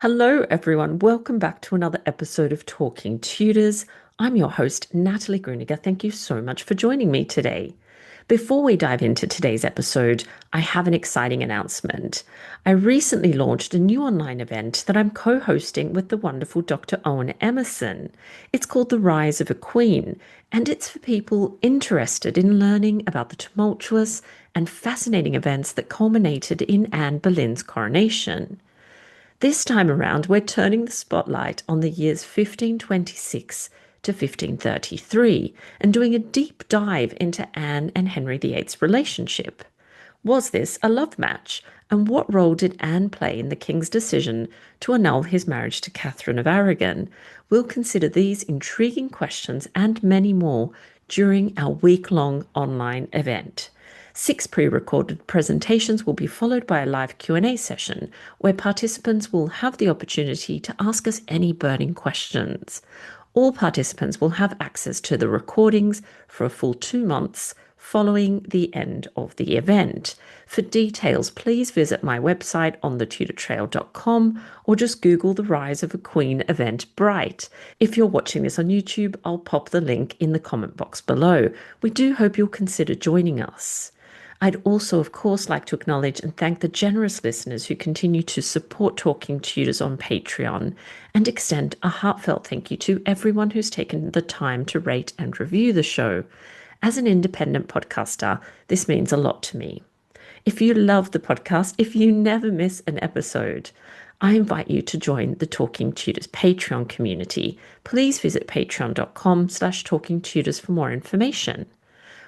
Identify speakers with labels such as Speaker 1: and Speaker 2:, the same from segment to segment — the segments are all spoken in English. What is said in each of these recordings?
Speaker 1: Hello, everyone. Welcome back to another episode of Talking Tudors. I'm your host, Natalie Grueninger. Thank you so much for joining me today. Before we dive into today's episode, I have an exciting announcement. I recently launched a new online event that I'm co-hosting with the wonderful Dr. Owen Emerson. It's called The Rise of a Queen, and it's for people interested in learning about the tumultuous and fascinating events that culminated in Anne Boleyn's coronation. This time around, we're turning the spotlight on the years 1526 to 1533 and doing a deep dive into Anne and Henry VIII's relationship. Was this a love match? And what role did Anne play in the king's decision to annul his marriage to Catherine of Aragon? We'll consider these intriguing questions and many more during our week-long online event. 6 pre-recorded presentations will be followed by a live Q&A session where participants will have the opportunity to ask us any burning questions. All participants will have access to the recordings for a full 2 months following the end of the event. For details, please visit my website on thetudortrail.com or just Google the Rise of a Queen Eventbrite. If you're watching this on YouTube, I'll pop the link in the comment box below. We do hope you'll consider joining us. I'd also, of course, like to acknowledge and thank the generous listeners who continue to support Talking Tudors on Patreon and extend a heartfelt thank you to everyone who's taken the time to rate and review the show. As an independent podcaster, this means a lot to me. If you love the podcast, if you never miss an episode, I invite you to join the Talking Tudors Patreon community. Please visit patreon.com/talkingtudors for more information.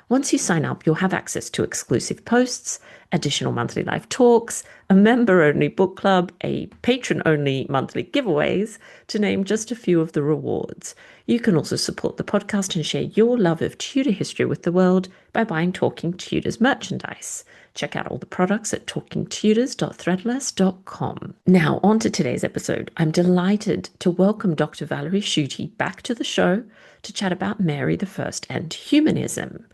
Speaker 1: Once you sign up, you'll have access to exclusive posts, additional monthly live talks, a member-only book club, a patron-only monthly giveaways, to name just a few of the rewards. You can also support the podcast and share your love of Tudor history with the world by buying Talking Tudors merchandise. Check out all the products at talkingtudors.threadless.com. Now, on to today's episode. I'm delighted to welcome Dr. Valerie Schutte back to the show to chat about Mary I and humanism.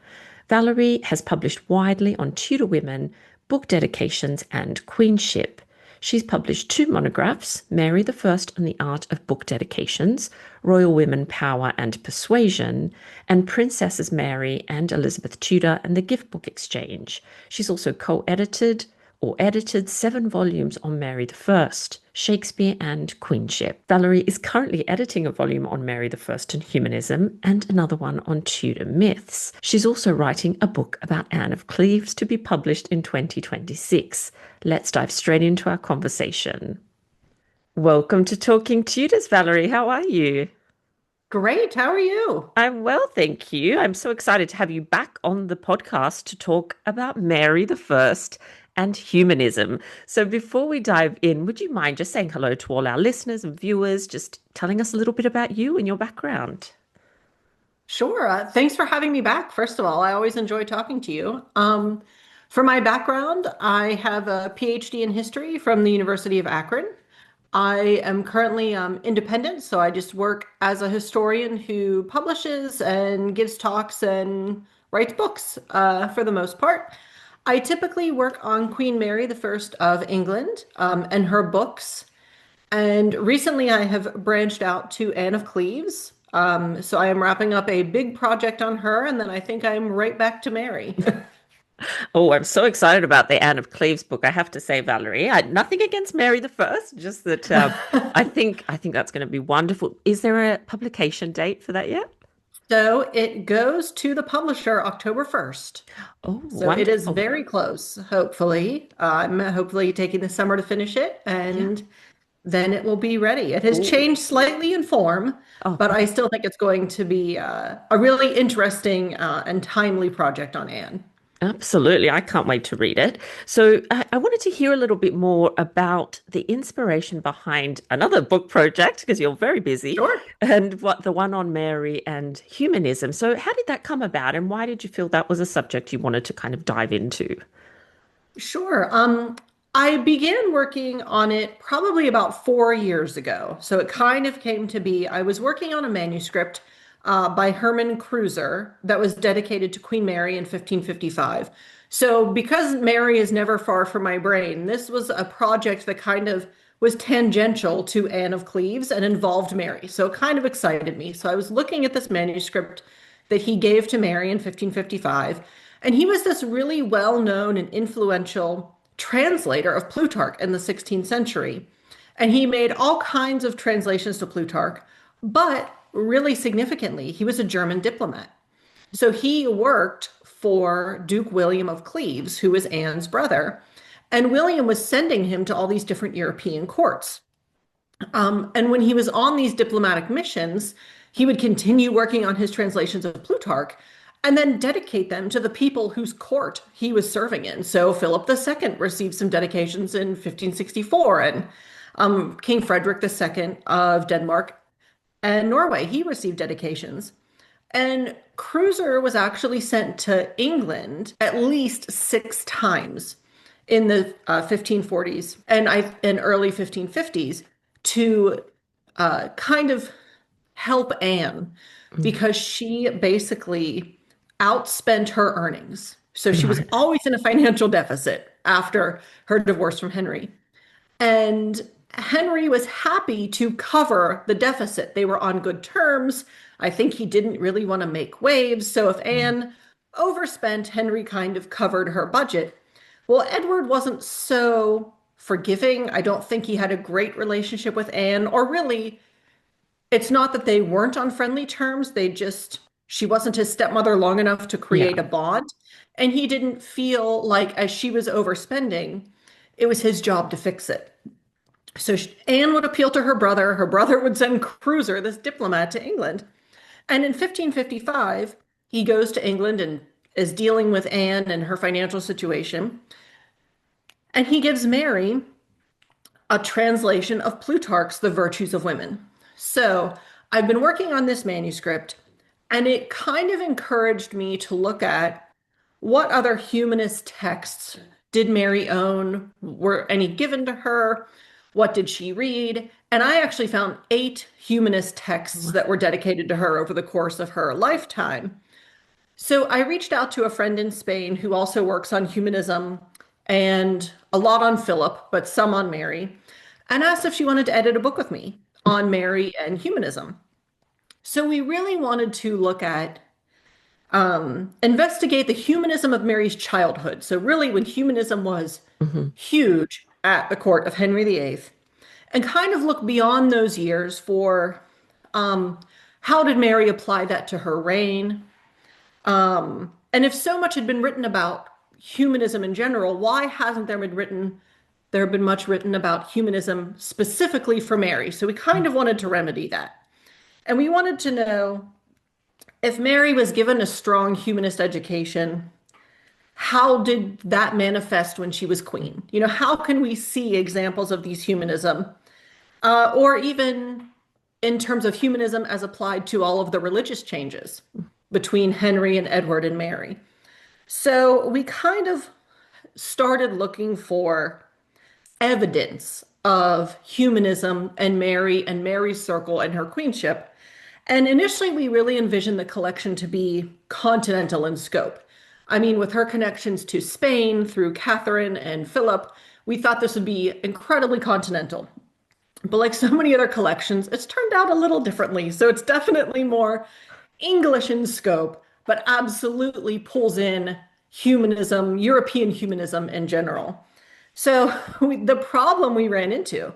Speaker 1: Valerie has published widely on Tudor women, book dedications, and queenship. She's published 2 monographs, Mary I and the Art of Book Dedications, Royal Women, Power and Persuasion, and Princesses Mary and Elizabeth Tudor and the Gift Book Exchange. She's also co-edited or edited 7 volumes on Mary I, Shakespeare and queenship. Valerie is currently editing a volume on Mary I and humanism and another one on Tudor myths. She's also writing a book about Anne of Cleves to be published in 2026. Let's dive straight into our conversation. Welcome to Talking Tudors, Valerie. How are you?
Speaker 2: Great. How are you?
Speaker 1: I'm well, thank you. I'm so excited to have you back on the podcast to talk about Mary I and humanism. So before we dive in, would you mind just saying hello to all our listeners and viewers, just telling us a little bit about you and your background?
Speaker 2: Sure. Thanks for having me back. First of all, I always enjoy talking to you. For my background, I have a PhD in history from the University of Akron. I am currently independent, so I just work as a historian who publishes and gives talks and writes books for the most part. I typically work on Queen Mary I of England and her books. And recently I have branched out to Anne of Cleves. So I am wrapping up a big project on her, and then I think I'm right back to Mary.
Speaker 1: Oh, I'm so excited about the Anne of Cleves book. I have to say, Valerie, nothing against Mary I, just that I think that's going to be wonderful. Is there a publication date for that yet?
Speaker 2: So it goes to the publisher October 1st.
Speaker 1: Oh,
Speaker 2: So it is
Speaker 1: wonderful.
Speaker 2: very close, hopefully. I'm hopefully taking the summer to finish it,
Speaker 1: Yeah.
Speaker 2: and then it will be ready. It has
Speaker 1: Oh,
Speaker 2: changed slightly in form,
Speaker 1: oh,
Speaker 2: but I still think it's going to be a really interesting and timely project on Anne.
Speaker 1: absolutely. I can't wait to read it. So I wanted to hear a little bit more about the inspiration behind another book project, because you're very busy,
Speaker 2: Sure.
Speaker 1: and what the one on Mary and humanism. So how did that come about, and why did you feel that was a subject you wanted to kind of dive into?
Speaker 2: Sure. I began working on it probably about 4 years ago. So it kind of came to be. I was working on a manuscript by Herman Cruiser that was dedicated to Queen Mary in 1555. So because Mary is never far from my brain, this was a project that kind of was tangential to Anne of Cleves and involved Mary. So it kind of excited me. So I was looking at this manuscript that he gave to Mary in 1555, and he was this really well-known and influential translator of Plutarch in the 16th century. And he made all kinds of translations to Plutarch, but really significantly, he was a German diplomat. So he worked for Duke William of Cleves, who was Anne's brother, and William was sending him to all these different European courts. And when he was on these diplomatic missions, he would continue working on his translations of Plutarch and then dedicate them to the people whose court he was serving in. So Philip II received some dedications in 1564, and King Frederick II of Denmark and Norway, he received dedications. And Cruiser was actually sent to England at least 6 times in the 1540s and early 1550s to kind of help Anne because she basically outspent her earnings. So she was
Speaker 1: Right.
Speaker 2: always in a financial deficit after her divorce from Henry. And Henry was happy to cover the deficit. They were on good terms. I think he didn't really want to make waves. So if Anne overspent, Henry kind of covered her budget. Well, Edward wasn't so forgiving. I don't think he had a great relationship with Anne, or really, it's not that they weren't on friendly terms. She wasn't his stepmother long enough to
Speaker 1: Yeah.
Speaker 2: create a bond. And he didn't feel like as she was overspending, it was his job to fix it. So Anne would appeal to her brother. Her brother would send Cruiser, this diplomat, to England. And in 1555, he goes to England and is dealing with Anne and her financial situation. And he gives Mary a translation of Plutarch's The Virtues of Women. So I've been working on this manuscript, and it kind of encouraged me to look at what other humanist texts did Mary own? Were any given to her? What did she read? And I actually found 8 humanist texts that were dedicated to her over the course of her lifetime. So I reached out to a friend in Spain who also works on humanism and a lot on Philip, but some on Mary, and asked if she wanted to edit a book with me on Mary and humanism. So we really wanted to look at investigate the humanism of Mary's childhood. So really when humanism was
Speaker 1: Hmm.
Speaker 2: huge at the court of Henry VIII, and kind of look beyond those years for um, how did Mary apply that to her reign? And if so much had been written about humanism in general, why hasn't there been much written about humanism specifically for Mary? So we kind of wanted to remedy that. And we wanted to know if Mary was given a strong humanist education, how did that manifest when she was queen? How can we see examples of these humanism, or even in terms of humanism as applied to all of the religious changes between Henry and Edward and Mary? So we kind of started looking for evidence of humanism and Mary's circle and her queenship. And initially, we really envisioned the collection to be continental in scope. I mean, with her connections to Spain through Catherine and Philip, we thought this would be incredibly continental. But like so many other collections, it's turned out a little differently. So it's definitely more English in scope, but absolutely pulls in humanism, European humanism in general. So the problem we ran into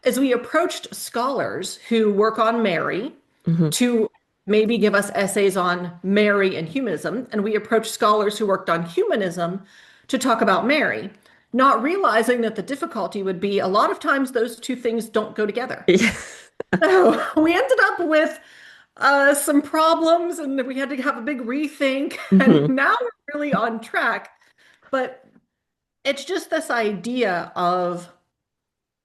Speaker 2: is we approached scholars who work on Mary
Speaker 1: Hmm.
Speaker 2: to maybe give us essays on Mary and humanism, and we approached scholars who worked on humanism to talk about Mary, not realizing that the difficulty would be a lot of times those two things don't go together.
Speaker 1: Yeah.
Speaker 2: So we ended up with some problems, and we had to have a big rethink, and
Speaker 1: Hmm.
Speaker 2: now we're really on track. But it's just this idea of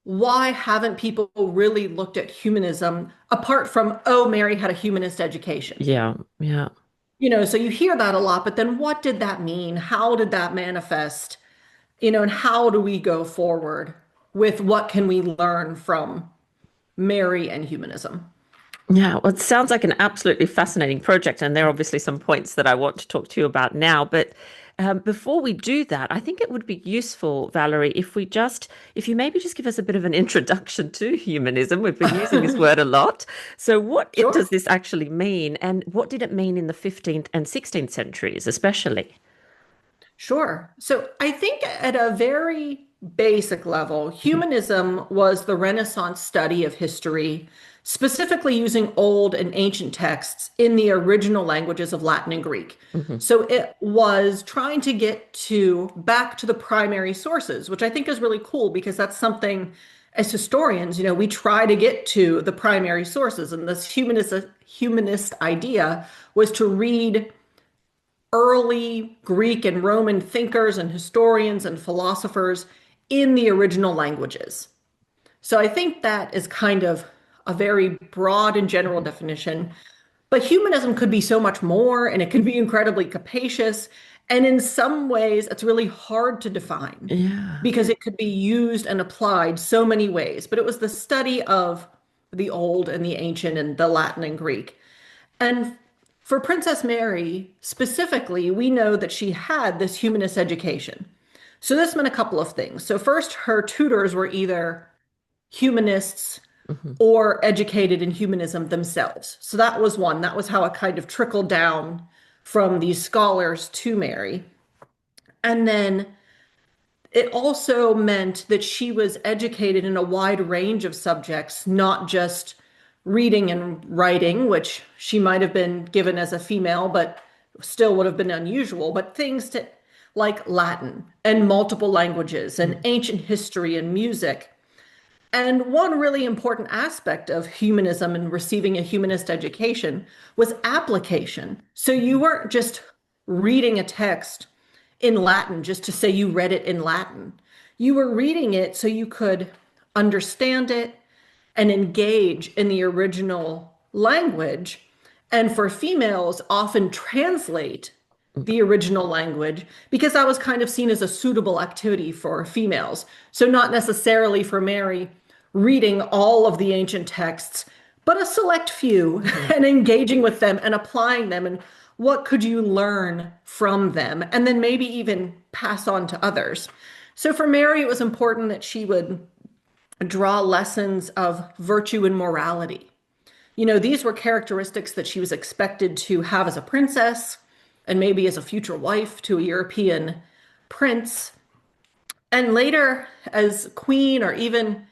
Speaker 2: why haven't people really looked at humanism apart from, oh, Mary had a humanist education?
Speaker 1: Yeah. Yeah.
Speaker 2: So you hear that a lot, but then what did that mean? How did that manifest? And how do we go forward with what can we learn from Mary and humanism?
Speaker 1: Yeah, well, it sounds like an absolutely fascinating project, and there are obviously some points that I want to talk to you about now. But Before we do that, I think it would be useful, Valerie, if you maybe just give us a bit of an introduction to humanism. We've been using this word a lot. So, does
Speaker 2: Sure.
Speaker 1: this actually mean, and what did it mean in the 15th and 16th centuries, especially?
Speaker 2: Sure. So I think at a very basic level, humanism was the Renaissance study of history, specifically using old and ancient texts in the original languages of Latin and Greek.
Speaker 1: Hmm.
Speaker 2: So it was trying to get to back to the primary sources, which I think is really cool because that's something as historians, we try to get to the primary sources. And this humanist idea was to read early Greek and Roman thinkers and historians and philosophers in the original languages. So I think that is kind of a very broad and general definition. But humanism could be so much more, and it can be incredibly capacious. And in some ways, it's really hard to define
Speaker 1: Yeah.
Speaker 2: because it could be used and applied so many ways. But it was the study of the old and the ancient and the Latin and Greek. And for Princess Mary specifically, we know that she had this humanist education. So this meant a couple of things. So first, her tutors were either humanists
Speaker 1: Hmm.
Speaker 2: or educated in humanism themselves. So that was one. That was how it kind of trickled down from these scholars to Mary. And then it also meant that she was educated in a wide range of subjects, not just reading and writing, which she might have been given as a female, but still would have been unusual, but things like Latin and multiple languages and ancient history and music. And one really important aspect of humanism and receiving a humanist education was application. So you weren't just reading a text in Latin just to say you read it in Latin. You were reading it so you could understand it and engage in the original language. And for females, often translate the original language because that was kind of seen as a suitable activity for females. So, not necessarily for Mary reading all of the ancient texts, but a select few
Speaker 1: Hmm.
Speaker 2: and engaging with them and applying them. And what could you learn from them? And then maybe even pass on to others. So, for Mary, it was important that she would draw lessons of virtue and morality. These were characteristics that she was expected to have as a princess and maybe as a future wife to a European prince. And later, as queen, or even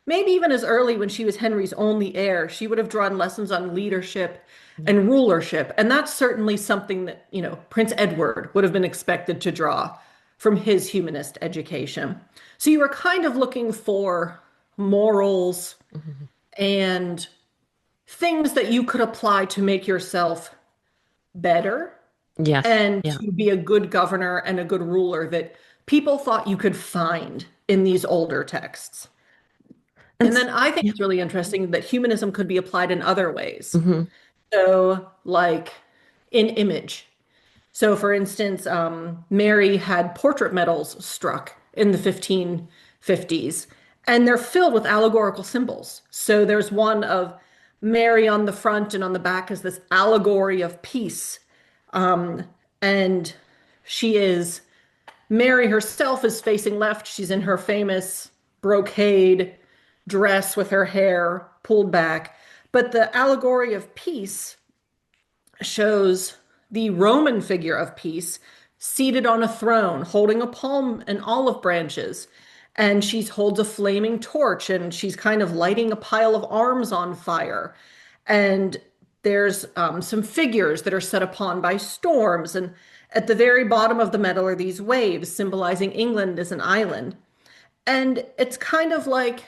Speaker 2: maybe even as early when she was Henry's only heir, she would have drawn lessons on leadership and rulership. And that's certainly something that, Prince Edward would have been expected to draw from his humanist education. So you were kind of looking for morals
Speaker 1: Hmm.
Speaker 2: and things that you could apply to make yourself better
Speaker 1: Yes.
Speaker 2: and
Speaker 1: Yeah.
Speaker 2: to be a good governor and a good ruler that people thought you could find in these older texts.
Speaker 1: And
Speaker 2: And then I think
Speaker 1: yeah.
Speaker 2: it's really interesting that humanism could be applied in other ways.
Speaker 1: Hmm.
Speaker 2: So, like in image. So, for instance, Mary had portrait medals struck in the 1550s, and they're filled with allegorical symbols. So, there's one of Mary on the front, and on the back is this allegory of peace. Um, and she is, Mary herself is facing left. She's in her famous brocade dress with her hair pulled back. But the allegory of peace shows the Roman figure of peace seated on a throne, holding a palm and olive branches. And she holds a flaming torch and she's kind of lighting a pile of arms on fire. And there's some figures that are set upon by storms. And at the very bottom of the medal are these waves symbolizing England as an island. And it's kind of like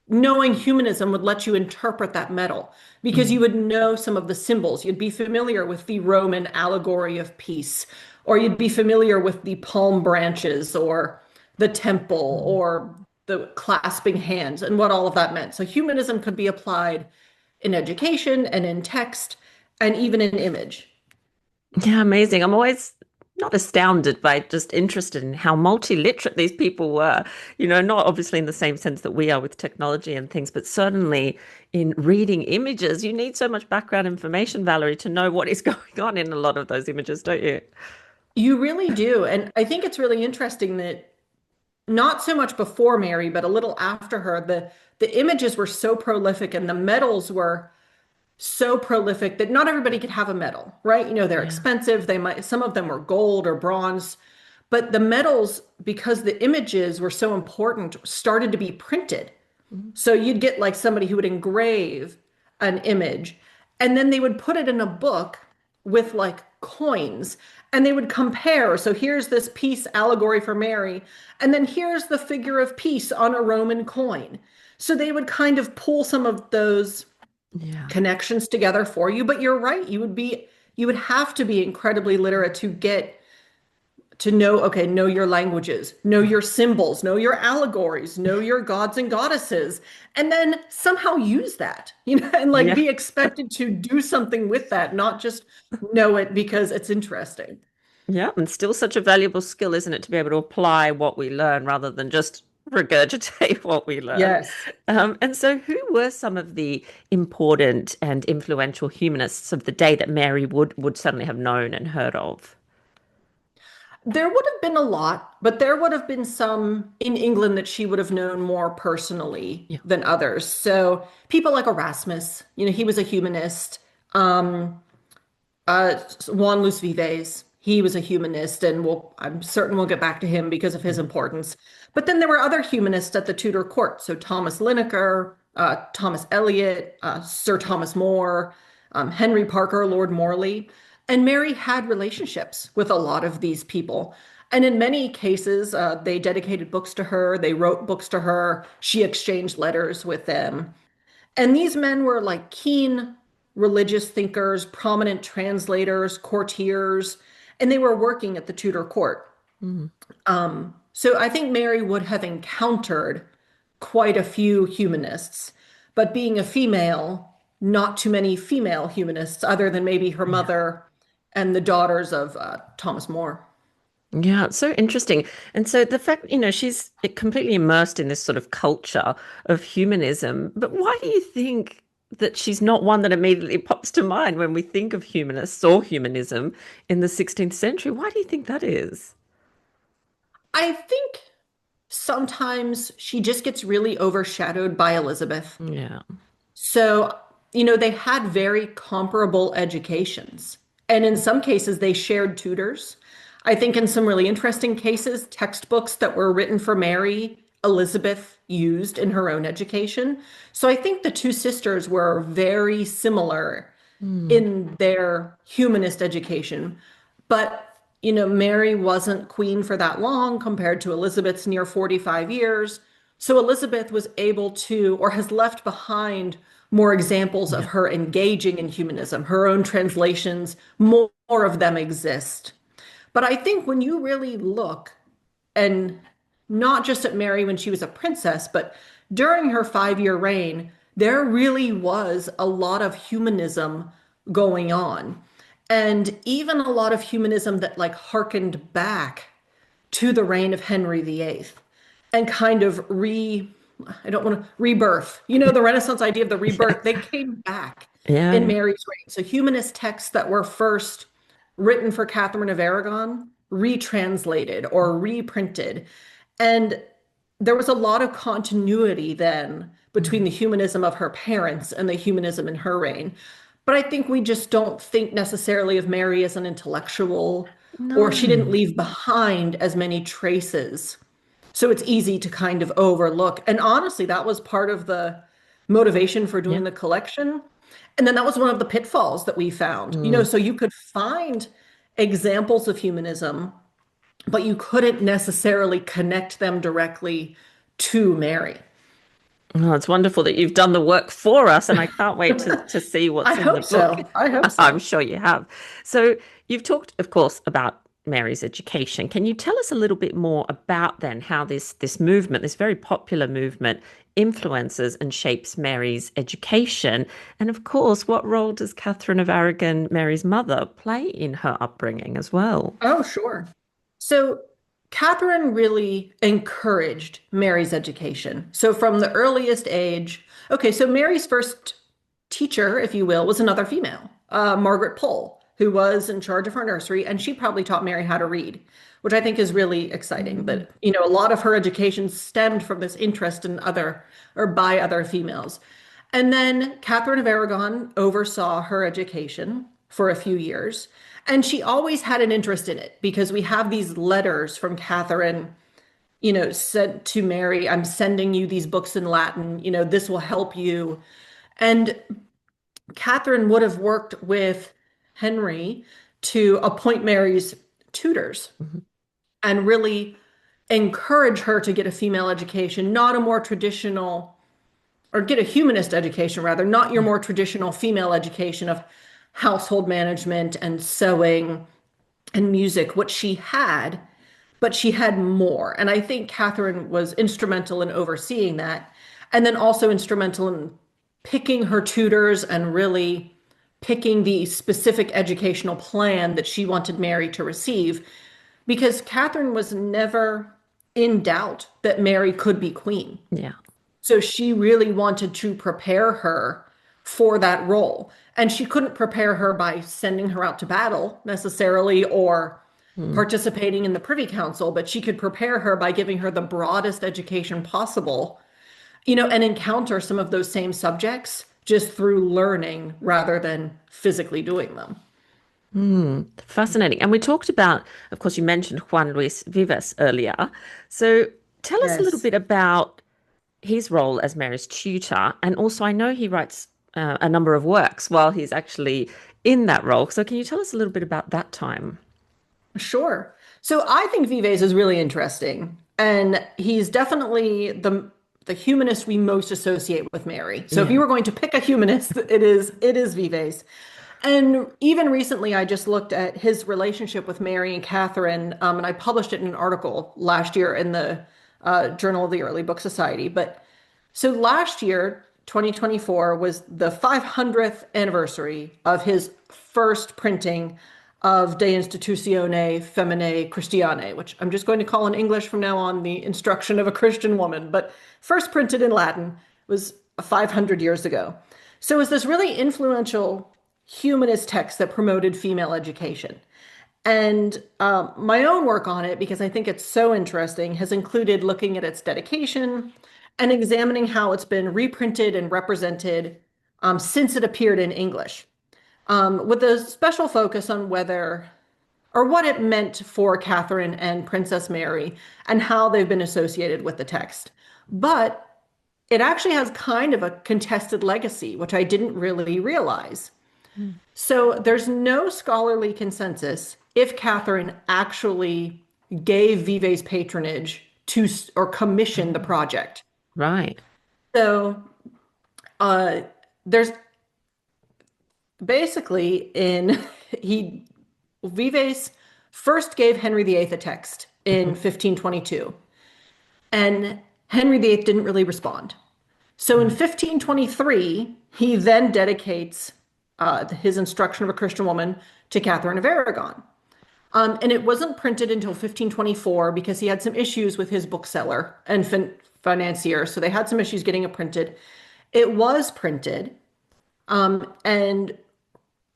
Speaker 2: knowing humanism would let you interpret that medal because you would know some of the symbols. You'd be familiar with the Roman allegory of peace, or you'd be familiar with the palm branches, or the temple,
Speaker 1: Hmm.
Speaker 2: or the clasping hands, and what all of that meant. So humanism could be applied in education and in text and even in image.
Speaker 1: Yeah, amazing. I'm always not astounded, but just interested in how multi-literate these people were. Not obviously in the same sense that we are with technology and things, but certainly in reading images. You need so much background information, Valerie, to know what is going on in a lot of those images, don't you?
Speaker 2: You really do. And I think it's really interesting that not so much before Mary, but a little after her, the images were so prolific and the medals were so prolific that not everybody could have a medal, right? They're
Speaker 1: Yeah.
Speaker 2: expensive. Some of them were gold or bronze, but the medals, because the images were so important, started to be printed.
Speaker 1: Mm.
Speaker 2: So you'd get like somebody who would engrave an image and then they would put it in a book with like coins and they would compare. So here's this peace allegory for Mary, and then here's the figure of peace on a Roman coin. So they would kind of pull some of those
Speaker 1: Yeah.
Speaker 2: connections together for you. But you're right, you would have to be incredibly literate to get to know, okay, know your languages, know your symbols, know your allegories, know your gods and goddesses, and then somehow use that, and like
Speaker 1: Yeah.
Speaker 2: be expected to do something with that, not just know it because it's interesting.
Speaker 1: Yeah. And still such a valuable skill, isn't it, to be able to apply what we learn rather than just regurgitate what we learn.
Speaker 2: Yes.
Speaker 1: And so, who were some of the important and influential humanists of the day that Mary would suddenly have known and heard of?
Speaker 2: There would have been a lot, but there would have been some in England that she would have known more personally
Speaker 1: Yeah.
Speaker 2: than others. So people like Erasmus, he was a humanist. Juan Vives, he was a humanist, and I'm certain we'll get back to him because of his importance. But then there were other humanists at the Tudor court. So Thomas Linacre, Thomas Eliot, Sir Thomas More, Henry Parker, Lord Morley. And Mary had relationships with a lot of these people. And in many cases, they dedicated books to her, they wrote books to her, she exchanged letters with them. And these men were like keen religious thinkers, prominent translators, courtiers, and they were working at the Tudor court.
Speaker 1: Mm.
Speaker 2: So I think Mary would have encountered quite a few humanists, but being a female, not too many female humanists, other than maybe her
Speaker 1: Yeah.
Speaker 2: mother and the daughters of Thomas More.
Speaker 1: Yeah, it's so interesting. And so the fact, she's completely immersed in this sort of culture of humanism. But why do you think that she's not one that immediately pops to mind when we think of humanists or humanism in the 16th century? Why do you think that is?
Speaker 2: I think sometimes she just gets really overshadowed by Elizabeth.
Speaker 1: Yeah.
Speaker 2: So, they had very comparable educations. And in some cases, they shared tutors. I think in some really interesting cases, textbooks that were written for Mary, Elizabeth used in her own education. So I think the two sisters were very similar
Speaker 1: Mm.
Speaker 2: in their humanist education. But, Mary wasn't queen for that long compared to Elizabeth's near 45 years. So Elizabeth was able to, or has left behind more examples of
Speaker 1: Yeah.
Speaker 2: her engaging in humanism. Her own translations, more of them exist. But I think when you really look, and not just at Mary when she was a princess, but during her 5 year reign, there really was a lot of humanism going on. And even a lot of humanism that like harkened back to the reign of Henry VIII and kind of I don't want to rebirth, the Renaissance idea of the rebirth, they came back
Speaker 1: Yeah.
Speaker 2: in
Speaker 1: Yeah.
Speaker 2: Mary's reign. So humanist texts that were first written for Catherine of Aragon, retranslated or reprinted. And there was a lot of continuity then between the
Speaker 1: Mm.
Speaker 2: humanism of her parents and the humanism in her reign. But I think we just don't think necessarily of Mary as an intellectual, or she didn't
Speaker 1: No.
Speaker 2: leave behind as many traces. So it's easy to kind of overlook. And honestly, that was part of the motivation for
Speaker 1: Yeah.
Speaker 2: doing the collection. And then that was one of the pitfalls that we found.
Speaker 1: Mm.
Speaker 2: So you could find examples of humanism, but you couldn't necessarily connect them directly to Mary.
Speaker 1: Oh, it's wonderful that you've done the work for us, and I can't wait to see
Speaker 2: I
Speaker 1: what's in the
Speaker 2: hope
Speaker 1: book.
Speaker 2: so. I hope
Speaker 1: I'm
Speaker 2: so.
Speaker 1: sure you have. So you've talked, of course, about Mary's education. Can you tell us a little bit more about then how this movement, this very popular movement, influences and shapes Mary's education? And of course, what role does Catherine of Aragon, Mary's mother, play in her upbringing as well?
Speaker 2: Oh, sure. So Catherine really encouraged Mary's education. So from the earliest age, okay, so Mary's first teacher, if you will, was another female, Margaret Pole. who was in charge of her nursery, and she probably taught Mary how to read, which I think is really exciting.
Speaker 1: Mm.
Speaker 2: That, a lot of her education stemmed from this interest in other or by other females. And then Catherine of Aragon oversaw her education for a few years. And she always had an interest in it because we have these letters from Catherine, said to Mary, I'm sending you these books in Latin, this will help you. And Catherine would have worked with Henry to appoint Mary's tutors
Speaker 1: Mhm.
Speaker 2: and really encourage her to get a female education, not a more traditional, or get a humanist education rather, not your
Speaker 1: Yeah.
Speaker 2: more traditional female education of household management and sewing and music, which she had, but she had more. And I think Catherine was instrumental in overseeing that, and then also instrumental in picking her tutors and really picking the specific educational plan that she wanted Mary to receive, because Catherine was never in doubt that Mary could be queen.
Speaker 1: Yeah.
Speaker 2: So she really wanted to prepare her for that role. And she couldn't prepare her by sending her out to battle necessarily or
Speaker 1: Mm.
Speaker 2: participating in the Privy Council, but she could prepare her by giving her the broadest education possible, and encounter some of those same subjects just through learning rather than physically doing them.
Speaker 1: Mm. Fascinating. And we talked about, of course, you mentioned Juan Luis Vivas earlier. So tell us a little
Speaker 2: Yes.
Speaker 1: bit about his role as Mary's tutor. And also, I know he writes a number of works while he's actually in that role. So can you tell us a little bit about that time?
Speaker 2: Sure. So I think Vives is really interesting, and he's definitely the humanist we most associate with Mary. So if
Speaker 1: Yeah.
Speaker 2: you were going to pick a humanist, it is Vives. And even recently, I just looked at his relationship with Mary and Catherine, and I published it in an article last year in the Journal of the Early Book Society. But so last year, 2024, was the 500th anniversary of his first printing of De Institutione Feminae Christianae, which I'm just going to call in English from now on the instruction of a Christian woman, but first printed in Latin was 500 years ago. So it was this really influential humanist text that promoted female education. And my own work on it, because I think it's so interesting, has included looking at its dedication and examining how it's been reprinted and represented since it appeared in English, with a special focus on whether or what it meant for Catherine and Princess Mary and how they've been associated with the text. But it actually has kind of a contested legacy, which I didn't really realize.
Speaker 1: Mm.
Speaker 2: So there's no scholarly consensus if Catherine actually gave Vives patronage to or commissioned the project.
Speaker 1: Right.
Speaker 2: So uh, there's basically in he Vives first gave Henry VIII a text in
Speaker 1: Mhm.
Speaker 2: 1522, and Henry VIII didn't really respond. So in
Speaker 1: Mm.
Speaker 2: 1523, he then dedicates his instruction of a Christian woman to Catherine of Aragon. And it wasn't printed until 1524 because he had some issues with his bookseller and financier. So they had some issues getting it printed. It was printed. And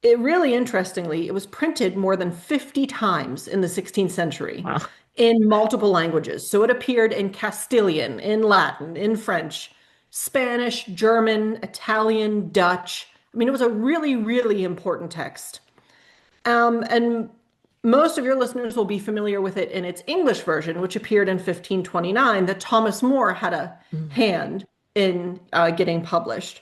Speaker 2: it really interestingly, it was printed more than 50 times in the 16th century
Speaker 1: Wow.
Speaker 2: in multiple languages. So it appeared in Castilian, in Latin, in French, Spanish, German, Italian, Dutch. I mean, it was a really, really important text. And most of your listeners will be familiar with it in its English version, which appeared in 1529, that Thomas More had a
Speaker 1: Mm.
Speaker 2: hand in getting published.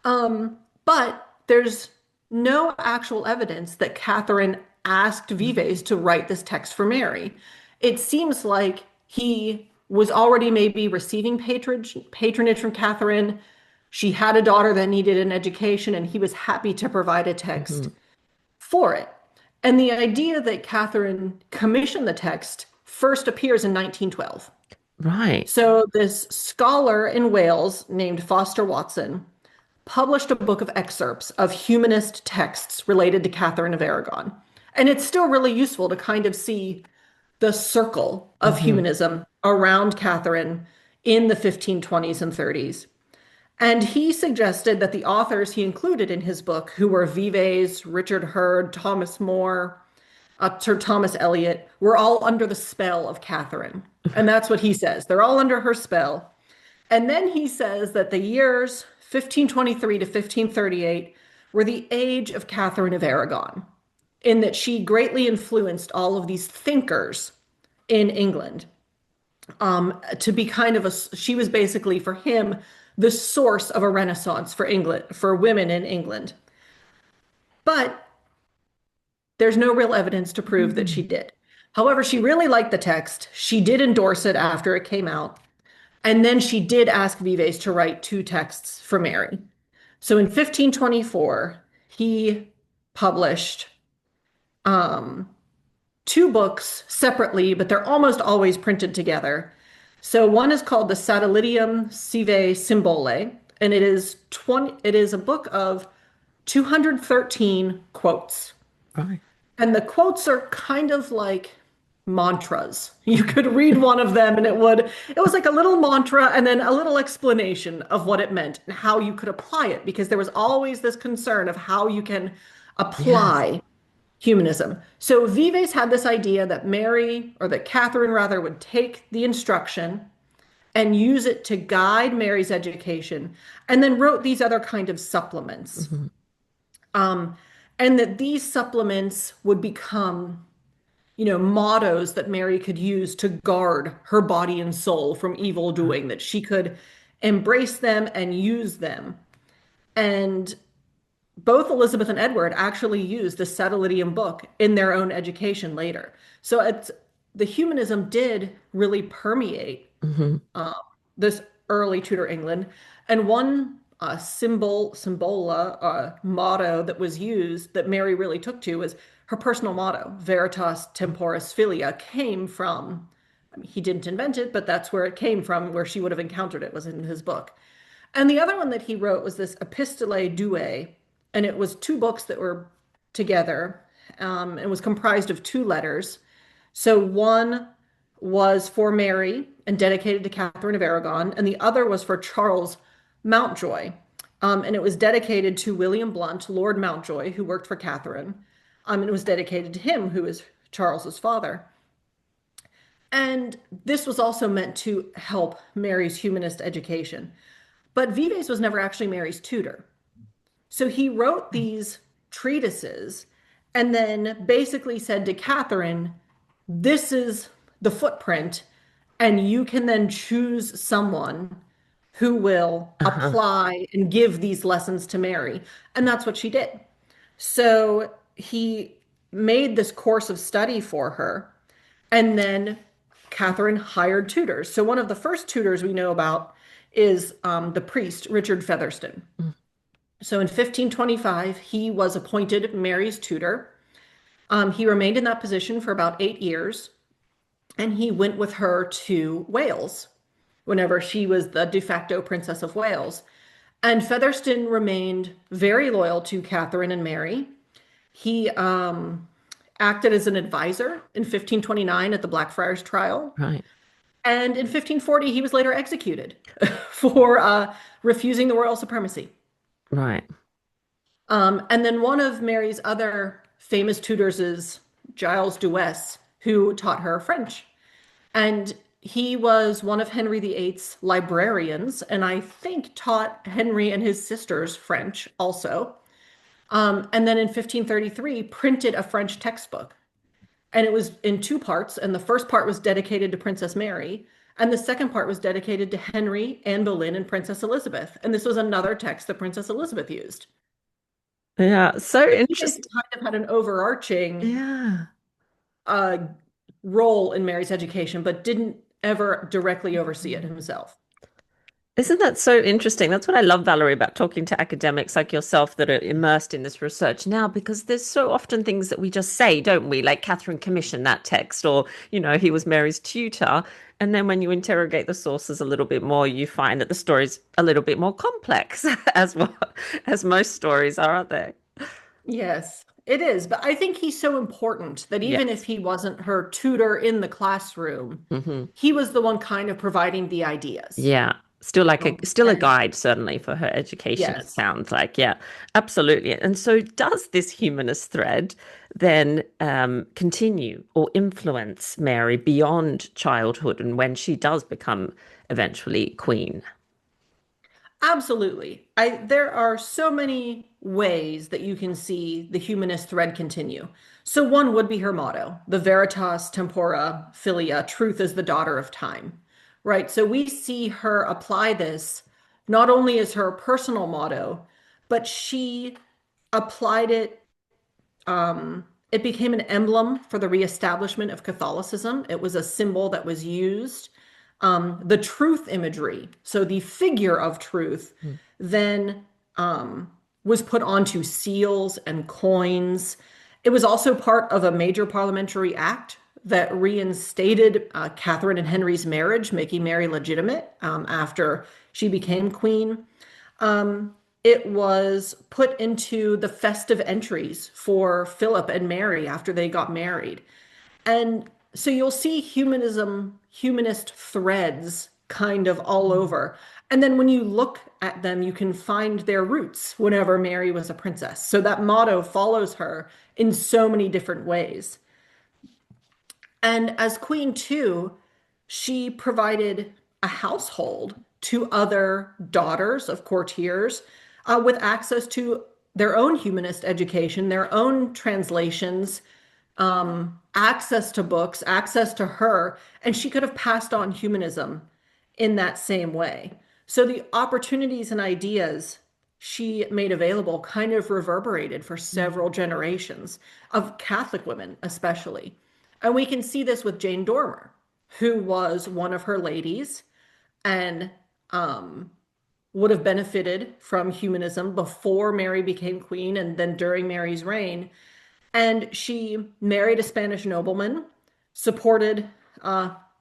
Speaker 2: But there's no actual evidence that Catherine asked Vives to write this text for Mary. It seems like he was already maybe receiving patronage from Catherine. She had a daughter that needed an education, and he was happy to provide a text
Speaker 1: Mhm.
Speaker 2: for it. And the idea that Catherine commissioned the text first appears in 1912.
Speaker 1: Right.
Speaker 2: So this scholar in Wales named Foster Watson published a book of excerpts of humanist texts related to Catherine of Aragon. And it's still really useful to kind of see the circle of
Speaker 1: Hmm.
Speaker 2: humanism around Catherine in the 1520s and 30s. And he suggested that the authors he included in his book, who were Vives, Richard Hurd, Thomas More, Sir Thomas Eliot, were all under the spell of Catherine. And that's what he says. They're all under her spell. And then he says that the years 1523 to 1538 were the age of Catherine of Aragon, in that she greatly influenced all of these thinkers in England, to be kind of she was basically for him the source of a renaissance for England, for women in England. But there's no real evidence to prove that she
Speaker 1: Mhm.
Speaker 2: did. However, she really liked the text. She did endorse it after it came out. And then she did ask Vives to write two texts for Mary. So in 1524, he published um, two books separately, but they're almost always printed together. So one is called the Satellitium Sive Symbole, and it is a book of 213 quotes.
Speaker 1: Right.
Speaker 2: And the quotes are kind of like mantras. You could read one of them and it was like a little mantra and then a little explanation of what it meant and how you could apply it, because there was always this concern of how you can
Speaker 1: Yes.
Speaker 2: apply humanism. So Vives had this idea that Mary, or that Catherine rather, would take the instruction and use it to guide Mary's education, and then wrote these other kind of supplements.
Speaker 1: Mhm.
Speaker 2: Um, and that these supplements would become, mottos that Mary could use to guard her body and soul from evil
Speaker 1: Right.
Speaker 2: doing, that she could embrace them and use them. And both Elizabeth and Edward actually used the Satellitium book in their own education later. So the humanism did really permeate
Speaker 1: Mhm.
Speaker 2: uh, this early Tudor England. And one motto that was used that Mary really took to was her personal motto, Veritas Temporis Filia, came from, I mean, he didn't invent it, but that's where it came from, where she would have encountered it, was in his book. And the other one that he wrote was this Epistolae Due, and it was two books that were together, and was comprised of two letters. So one was for Mary and dedicated to Catherine of Aragon, and the other was for Charles Mountjoy. And it was dedicated to William Blount, Lord Mountjoy, who worked for Catherine. And it was dedicated to him, who is Charles's father. And this was also meant to help Mary's humanist education. But Vives was never actually Mary's tutor. So he wrote these treatises and then basically said to Catherine, this is the footprint, and you can then choose someone who will
Speaker 1: Uh-huh.
Speaker 2: apply and give these lessons to Mary. And that's what she did. So he made this course of study for her, and then Catherine hired tutors. So one of the first tutors we know about is the priest, Richard Featherston.
Speaker 1: Mm.
Speaker 2: So in 1525, he was appointed Mary's tutor. He remained in that position for about 8 years, and he went with her to Wales whenever she was the de facto Princess of Wales. And Featherston remained very loyal to Catherine and Mary. He acted as an advisor in 1529 at the Blackfriars trial.
Speaker 1: Right.
Speaker 2: And in 1540, he was later executed for refusing the royal supremacy.
Speaker 1: Right.
Speaker 2: And then one of Mary's other famous tutors is Giles Duess, who taught her French. And he was one of Henry VIII's librarians, and I think taught Henry and his sisters French also. And then in 1533, printed a French textbook. And it was in two parts. And the first part was dedicated to Princess Mary. And the second part was dedicated to Henry, Anne Boleyn, and Princess Elizabeth. And this was another text that Princess Elizabeth used.
Speaker 1: Yeah. So
Speaker 2: So Vives
Speaker 1: interesting.
Speaker 2: kind of had an overarching
Speaker 1: Yeah.
Speaker 2: uh, role in Mary's education, but didn't ever directly oversee it himself.
Speaker 1: Isn't that so interesting? That's what I love, Valerie, about talking to academics like yourself that are immersed in this research now, because there's so often things that we just say, don't we? Like Catherine commissioned that text, or, he was Mary's tutor. And then when you interrogate the sources a little bit more, you find that the story's a little bit more complex, as well as most stories are, aren't they?
Speaker 2: Yes, it is. But I think he's so important that even if
Speaker 1: Yes.
Speaker 2: he wasn't her tutor in the classroom,
Speaker 1: Hmm.
Speaker 2: he was the one kind of providing the ideas.
Speaker 1: Yeah.
Speaker 2: Oh,
Speaker 1: Still a
Speaker 2: and
Speaker 1: guide, certainly, for her education, it
Speaker 2: yes.
Speaker 1: sounds like. Yeah, absolutely. And so does this humanist thread then continue or influence Mary beyond childhood and when she does become eventually queen?
Speaker 2: Absolutely. There are so many ways that you can see the humanist thread continue. So one would be her motto, the veritas tempora filia, truth is the daughter of time. Right? So we see her apply this not only as her personal motto, but she applied it it became an emblem for the reestablishment of Catholicism. It was a symbol that was used. The truth imagery, so the figure of truth,
Speaker 1: Mm.
Speaker 2: then was put onto seals and coins. It was also part of a major parliamentary act that reinstated Catherine and Henry's marriage, making Mary legitimate after she became queen. It was put into the festive entries for Philip and Mary after they got married. And so you'll see humanist threads kind of all over. And then when you look at them, you can find their roots whenever Mary was a princess. So that motto follows her in so many different ways. And as queen, too, she provided a household to other daughters of courtiers with access to their own humanist education, their own translations, access to books, access to her, and she could have passed on humanism in that same way. So the opportunities and ideas she made available kind of reverberated for several generations of Catholic women, especially. And we can see this with Jane Dormer, who was one of her ladies and would have benefited from humanism before Mary became queen and then during Mary's reign. And she married a Spanish nobleman, supported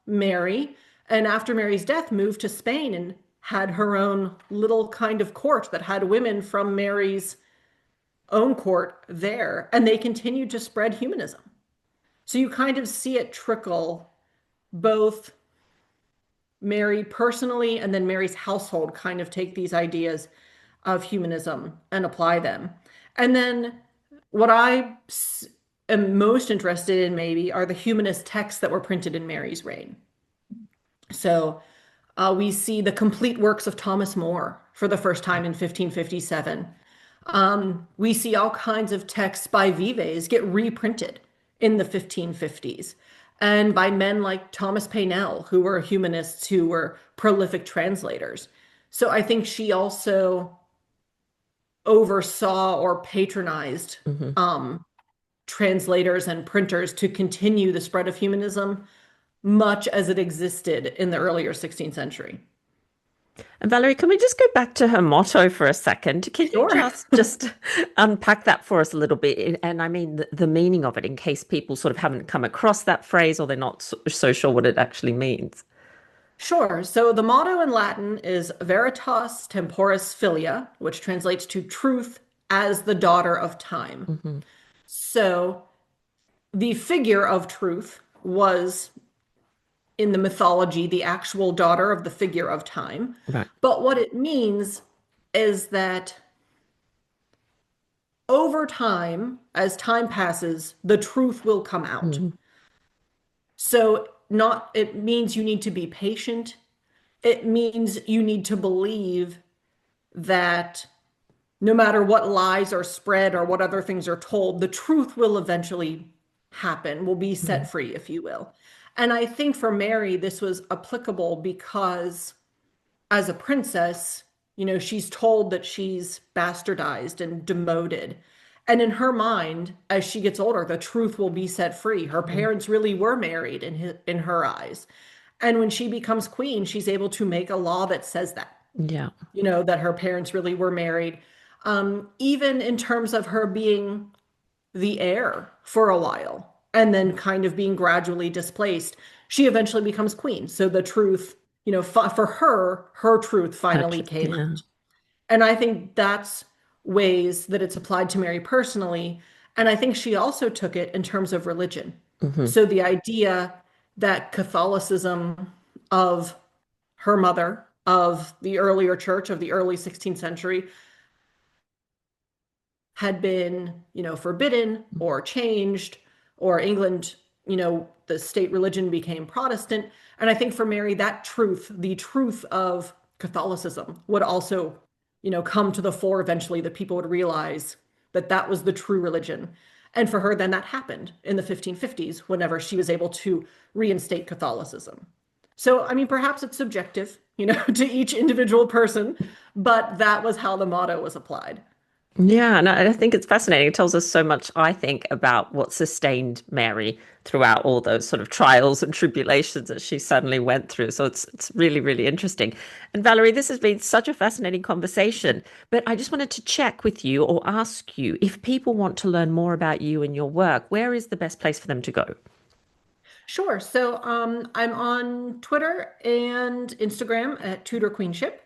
Speaker 2: Mary, and after Mary's death, moved to Spain and had her own little kind of court that had women from Mary's own court there, and they continued to spread humanism. So you kind of see it trickle both Mary personally and then Mary's household kind of take these ideas of humanism and apply them. And then what I am most interested in maybe are the humanist texts that were printed in Mary's reign. So we see the complete works of Thomas More for the first time in 1557. We see all kinds of texts by Vives get reprinted in the 1550s and by men like Thomas Paynell, who were humanists who were prolific translators. So I think she also oversaw or patronized
Speaker 1: Mhm.
Speaker 2: translators and printers to continue the spread of humanism, much as it existed in the earlier 16th century.
Speaker 1: And Valerie, can we just go back to her motto for a second? Can you
Speaker 2: Sure.
Speaker 1: just unpack that for us a little bit? And I mean the meaning of it in case people sort of haven't come across that phrase or they're not so sure what it actually means.
Speaker 2: Sure. So the motto in Latin is Veritas Temporis Filia, which translates to truth as the daughter of time.
Speaker 1: Hmm.
Speaker 2: So the figure of truth was in the mythology the actual daughter of the figure of time.
Speaker 1: Right.
Speaker 2: But what it means is that over time, as time passes, the truth will come out.
Speaker 1: Hmm.
Speaker 2: So not it means you need to be patient. It means you need to believe that no matter what lies are spread or what other things are told, the truth will eventually happen, will be set free, if you will. And I think for Mary, this was applicable because as a princess, she's told that she's bastardized and demoted. And in her mind, as she gets older, the truth will be set free. Her
Speaker 1: Hmm.
Speaker 2: parents really were married in her eyes. And when she becomes queen, she's able to make a law that says that,
Speaker 1: Yeah.
Speaker 2: that her parents really were married. Even in terms of her being the heir for a while and then kind of being gradually displaced, she eventually becomes queen. So the truth, for her, her truth finally came
Speaker 1: Yeah.
Speaker 2: out. And I think that's ways that it's applied to Mary personally. And I think she also took it in terms of religion.
Speaker 1: Hmm.
Speaker 2: So the idea that Catholicism of her mother of the earlier church of the early 16th century had been, forbidden or changed, or England, the state religion became Protestant. And I think for Mary, that truth, the truth of Catholicism, would also, come to the fore eventually, that people would realize that that was the true religion. And for her, then that happened in the 1550s, whenever she was able to reinstate Catholicism. So, I mean, perhaps it's subjective, to each individual person, but that was how the motto was applied.
Speaker 1: Yeah, and I think it's fascinating. It tells us so much, I think, about what sustained Mary throughout all those sort of trials and tribulations that she suddenly went through. So it's really, really interesting. And Valerie, this has been such a fascinating conversation. But I just wanted to check with you or ask you if people want to learn more about you and your work, where is the best place for them to go?
Speaker 2: Sure. So I'm on Twitter and Instagram at Tudor Queenship.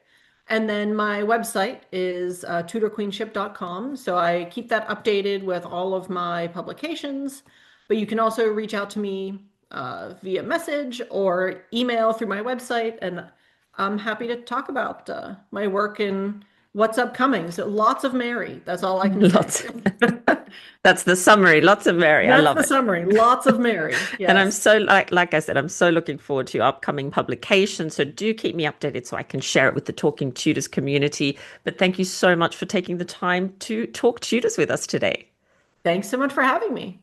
Speaker 2: And then my website is tudorqueenship.com. So I keep that updated with all of my publications. But you can also reach out to me via message or email through my website. And I'm happy to talk about my work and what's upcoming. So lots of Mary. That's all I can say.
Speaker 1: Lots. That's the summary. Lots of Mary. I
Speaker 2: That's
Speaker 1: love
Speaker 2: the
Speaker 1: it.
Speaker 2: summary. Lots of Mary.
Speaker 1: And I'm
Speaker 2: Yes.
Speaker 1: so like I said, I'm so looking forward to your upcoming publication. So do keep me updated so I can share it with the Talking Tutors community. But thank you so much for taking the time to talk tutors with us today.
Speaker 2: Thanks so much for having me.